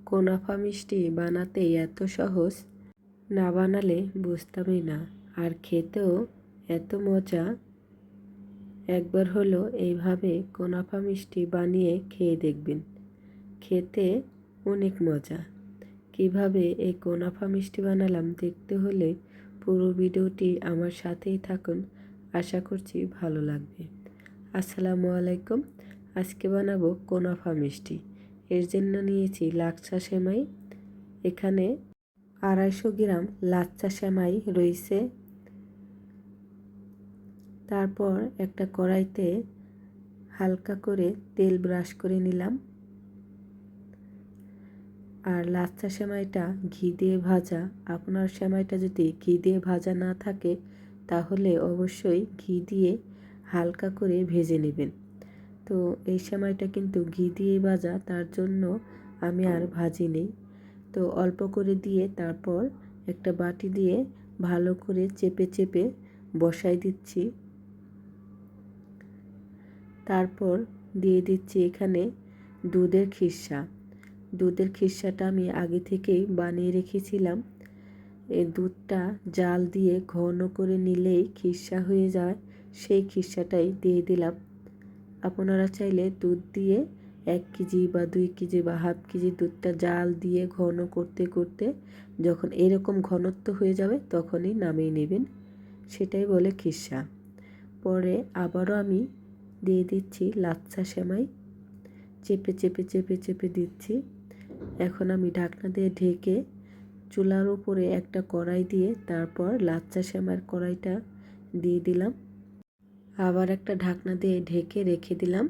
কুনাফা মিষ্টি বানাতে এত সহজ, না বানালে বুঝতামই না। আর খেতেও এত মজা। একবার হলো এইভাবে কুনাফা মিষ্টি বানিয়ে খেয়ে দেখবেন, খেতে অনেক মজা। কিভাবে এই কুনাফা মিষ্টি বানালাম দেখতে হলে পুরো ভিডিওটি আমার সাথেই থাকুন, আশা করছি ভালো লাগবে। আসসালামু আলাইকুম। আজকে বানাবো কুনাফা মিষ্টি। এর জন্য নিয়েছি লাচ্ছা সেমাই। এখানে 250 গ্রাম লাচ্ছা সেমাই রয়েছে। তারপর একটা কড়াইতে হালকা করে তেল ব্রাশ করে নিলাম। আর লাচ্ছা সেমাইটা ঘি দিয়ে ভাজা। আপনার সেমাইটা যদি ঘি দিয়ে ভাজা না থাকে তাহলে অবশ্যই ঘি দিয়ে হালকা করে ভেজে নেবেন। তো এই সেমাইটা কিন্তু ঘি দিয়েই ভাজা, তার জন্য আমি আর ভাজিনি। তো অল্প করে দিয়ে তারপর একটা বাটি দিয়ে ভালো করে চেপে চেপে বসাই দিচ্ছি। তারপর দিয়ে দিচ্ছি এখানে দুধের খিরসা। দুধের খিরসাটা আমি আগে থেকেই বানিয়ে রেখেছিলাম। এই দুধটা জাল দিয়ে ঘন করে নিলেই খিরসা হয়ে যায়, সেই খিরসাটাই দিয়ে দিলাম। আপনারা চাইলে দুধ দিয়ে 1 কেজি বা 2 কেজি বা হাফ কেজি দুধটা জাল দিয়ে ঘন করতে করতে যখন এরকম ঘনত্ব হয়ে যাবে তখনই নামিয়ে নেবেন, সেটাই বলে খিরসা। পরে আবারও আমি দিয়ে দিচ্ছি লাচ্ছা সেমাই, চেপে চেপে চেপে চেপে দিচ্ছি। এখন আমি ঢাকনা দিয়ে ঢেকে চুলার উপরে একটা কড়াই দিয়ে তারপর লাচ্ছা সেমাইয়ের কড়াইটা দিয়ে দিলাম। আবার একটা ঢাকনা দিয়ে ঢেকে রেখে দিলাম।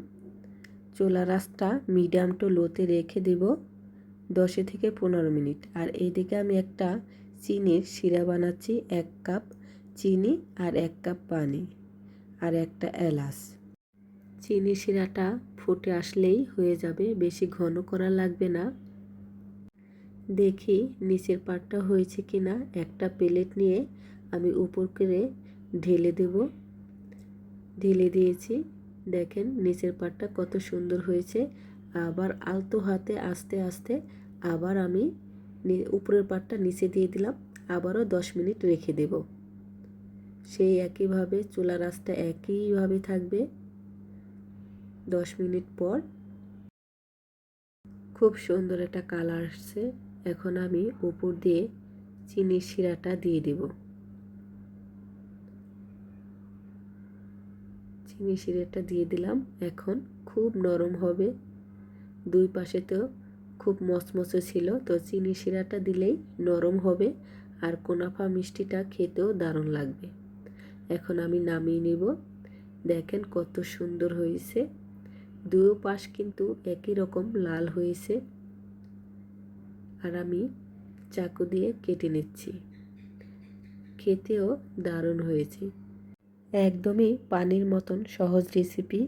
চুলার আঁচটা মিডিয়াম টু লোতে রেখে দেব 10 থেকে 15 মিনিট। আর এইদিকে আমি একটা চিনির শিরা বানাচ্ছি। 1 কাপ চিনি আর 1 কাপ পানি আর একটা এলাচ। চিনি শিরাটা ফুটে আসলেই হয়ে যাবে, বেশি ঘন করা লাগবে না। দেখি নিচের পাটটা হয়েছে কিনা। একটা প্লেট নিয়ে আমি উপর করে ঢেলে দেব। ঢেলে দিয়েছি। দেখেন নিচের পাটটা কত সুন্দর হয়েছে। আবার আলতো হাতে আস্তে আস্তে আবার আমি উপরের পাটটা নিচে দিয়ে দিলাম। আবারও 10 মিনিট রেখে দেব। সেই একইভাবে চুলার আঁচটা একইভাবে থাকবে। 10 মিনিট পর খুব সুন্দর একটা কালার আসছে। এখন আমি উপর দিয়ে চিনির শিরাটা দিয়ে দেব। চিনি শিরাটা দিয়ে দিলাম। এখন খুব নরম হবে। দুই পাশে তো খুব মচমচে ছিল, তো চিনি শিরাটা দিলেই নরম হবে আর কুনাফা মিষ্টিটা খেতেও দারুণ লাগবে। এখন আমি নামিয়ে নেব। দেখেন কত সুন্দর হয়েছে। দুই পাশ কিন্তু একই রকম লাল হয়েছে। আর আমি চাকু দিয়ে কেটে নিচ্ছি। খেতেও দারুণ হয়েছে। একদমই পানির মতন সহজ রেসিপি।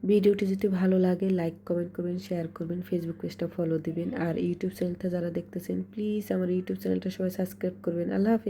ভিডিওটি যদি ভালো লাগে লাইক কমেন্ট করবেন, শেয়ার করবেন, ফেসবুক পেজটা ফলো দিবেন। আর ইউটিউব চ্যানেলটা যারা দেখতেছেন প্লিজ আমার ইউটিউব চ্যানেলটা সবাই সাবস্ক্রাইব করবেন। আল্লাহ হাফেজ।